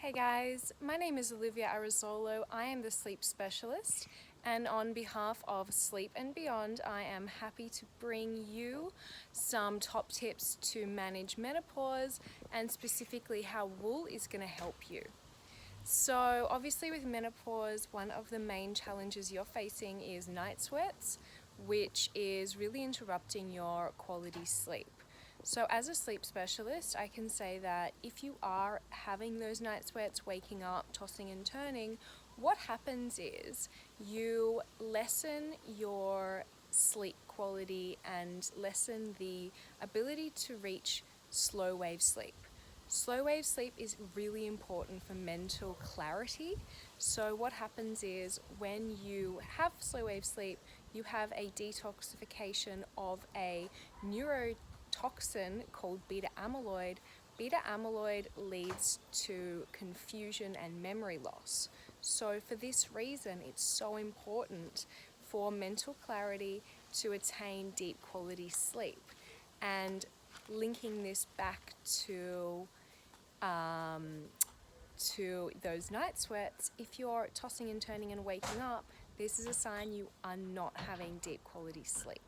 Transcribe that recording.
Hey guys, my name is Olivia Arezzolo. I am the sleep specialist, and on behalf of Sleep and Beyond, I am happy to bring you some top tips to manage menopause and specifically how wool is going to help you. So obviously with menopause, one of the main challenges you're facing is night sweats, which is really interrupting your quality sleep. So as a sleep specialist, I can say that if you are having those night sweats, waking up, tossing and turning, what happens is you lessen your sleep quality and lessen the ability to reach slow wave sleep. Slow wave sleep is really important for mental clarity. So what happens is when you have slow wave sleep, you have a detoxification of a neurotoxin called beta amyloid. Beta amyloid leads to confusion and memory loss. So for this reason, it's so important for mental clarity to attain deep quality sleep. And linking this back to those night sweats, if you're tossing and turning and waking up, this is a sign you are not having deep quality sleep.